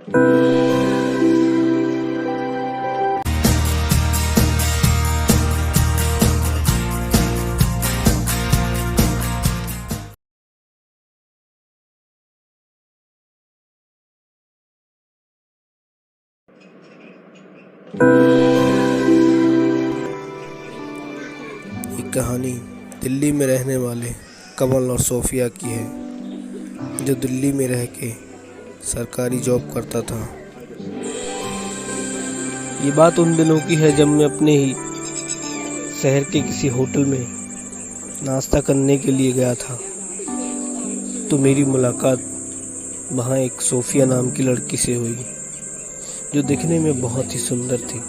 ये कहानी दिल्ली में रहने वाले कमल और सोफिया की है, जो दिल्ली में रह के सरकारी जॉब करता था। ये बात उन दिनों की है जब मैं अपने ही शहर के किसी होटल में नाश्ता करने के लिए गया था, तो मेरी मुलाकात वहाँ एक सोफिया नाम की लड़की से हुई, जो दिखने में बहुत ही सुंदर थी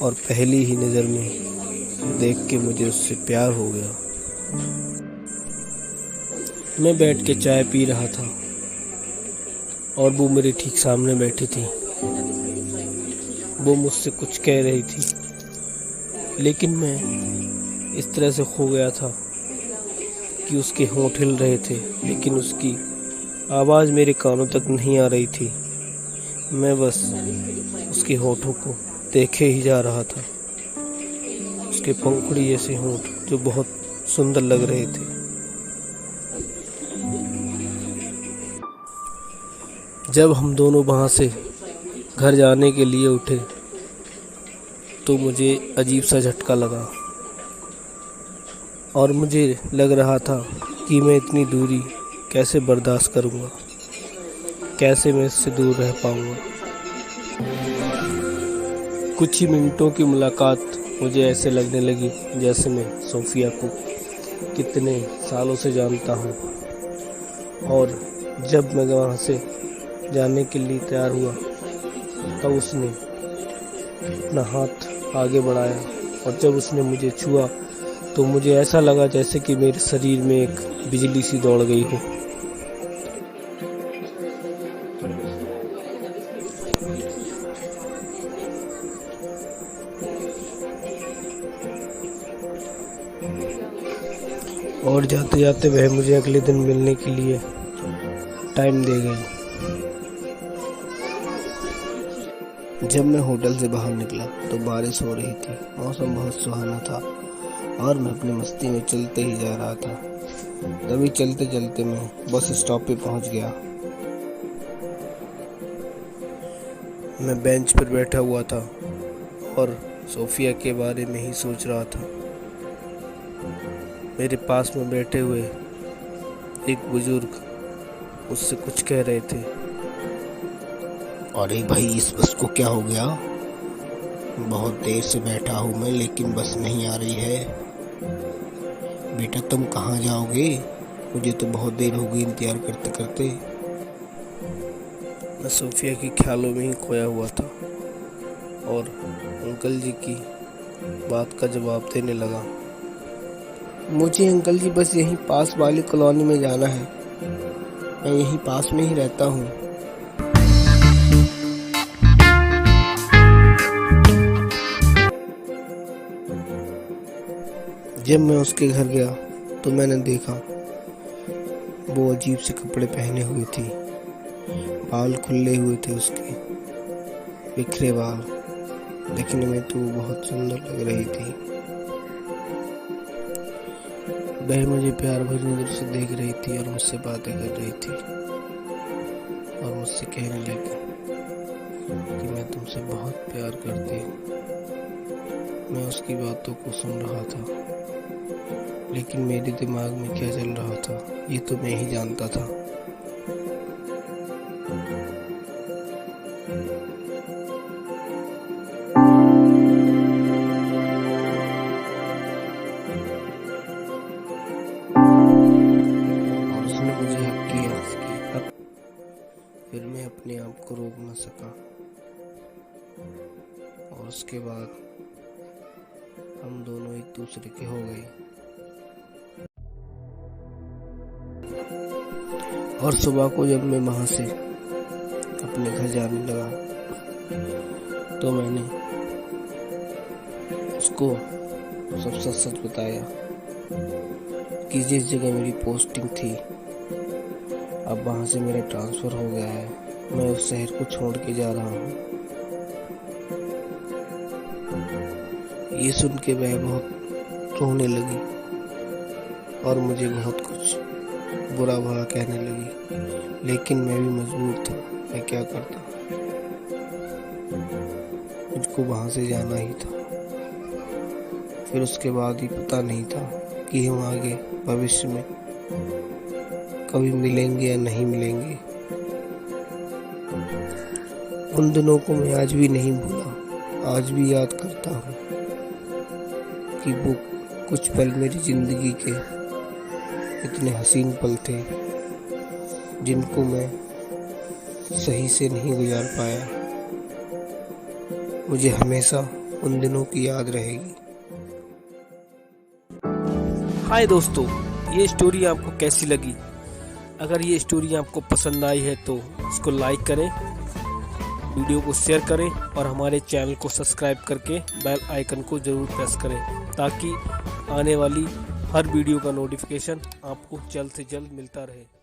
और पहली ही नज़र में देख के मुझे उससे प्यार हो गया। मैं बैठ के चाय पी रहा था और वो मेरे ठीक सामने बैठी थी। वो मुझसे कुछ कह रही थी, लेकिन मैं इस तरह से खो गया था कि उसके होंठ हिल रहे थे, लेकिन उसकी आवाज़ मेरे कानों तक नहीं आ रही थी। मैं बस उसके होठों को देखे ही जा रहा था, उसके पंखुड़ी जैसे होंठ जो बहुत सुंदर लग रहे थे। जब हम दोनों वहाँ से घर जाने के लिए उठे तो मुझे अजीब सा झटका लगा और मुझे लग रहा था कि मैं इतनी दूरी कैसे बर्दाश्त करूँगा, कैसे मैं इससे दूर रह पाऊँगा। कुछ ही मिनटों की मुलाकात मुझे ऐसे लगने लगी जैसे मैं सोफिया को कितने सालों से जानता हूँ। और जब मैं वहाँ से जाने के लिए तैयार हुआ तब उसने अपना हाथ आगे बढ़ाया और जब उसने मुझे छुआ तो मुझे ऐसा लगा जैसे कि मेरे शरीर में एक बिजली सी दौड़ गई हो। और जाते जाते वह मुझे अगले दिन मिलने के लिए टाइम दे गई। जब मैं होटल से बाहर निकला तो बारिश हो रही थी, मौसम बहुत सुहाना था और मैं अपनी मस्ती में चलते ही जा रहा था। तभी चलते चलते मैं बस स्टॉप पे पहुंच गया। मैं बेंच पर बैठा हुआ था और सोफिया के बारे में ही सोच रहा था। मेरे पास में बैठे हुए एक बुजुर्ग मुझसे कुछ कह रहे थे। अरे भाई, इस बस को क्या हो गया? बहुत देर से बैठा हूँ मैं, लेकिन बस नहीं आ रही है। बेटा तुम कहाँ जाओगे? मुझे तो बहुत देर हो गई इंतजार करते करते। मैं सोफिया के ख्यालों में ही खोया हुआ था और अंकल जी की बात का जवाब देने लगा। मुझे अंकल जी बस यहीं पास वाली कॉलोनी में जाना है, मैं यहीं पास में ही रहता हूँ। जब मैं उसके घर गया तो मैंने देखा वो अजीब से कपड़े पहने हुए थी, बाल खुले हुए थे उसके, बिखरे बाल। देखने में तो वो बहुत सुंदर लग रही थी। वह मुझे प्यार भरी नजर से देख रही थी और मुझसे बातें कर रही थी और मुझसे कहने लगी कि मैं तुमसे बहुत प्यार करती हूँ। मैं उसकी बातों को सुन रहा था, लेकिन मेरे दिमाग में क्या चल रहा था ये तो मैं ही जानता था। और उसने मुझे हक किया, फिर मैं अपने आप को रोक न सका और उसके बाद हम दोनों एक दूसरे के हो गए। और सुबह को जब मैं वहाँ से अपने घर जाने लगा तो मैंने उसको सब सच सच बताया कि जिस जगह मेरी पोस्टिंग थी अब वहाँ से मेरा ट्रांसफ़र हो गया है मैं उस शहर को छोड़ के जा रहा हूँ। ये सुन के वह बहुत रोने लगी और मुझे बहुत कुछ बुरा भला कहने लगी, लेकिन मैं भी मजबूर था। मैं क्या करता, मुझको वहाँ से जाना ही था। फिर उसके बाद ही पता नहीं था कि हम आगे भविष्य में कभी मिलेंगे या नहीं मिलेंगे। उन दिनों को मैं आज भी नहीं भूला, आज भी याद करता हूँ कि वो कुछ पल मेरी जिंदगी के इतने हसीन पल थे जिनको मैं सही से नहीं गुजार पाया। मुझे हमेशा उन दिनों की याद रहेगी। हाय दोस्तों, ये स्टोरी आपको कैसी लगी? अगर ये स्टोरी आपको पसंद आई है तो इसको लाइक करें, वीडियो को शेयर करें और हमारे चैनल को सब्सक्राइब करके बेल आइकन को ज़रूर प्रेस करें ताकि आने वाली हर वीडियो का नोटिफिकेशन आपको जल्द से जल्द मिलता रहे।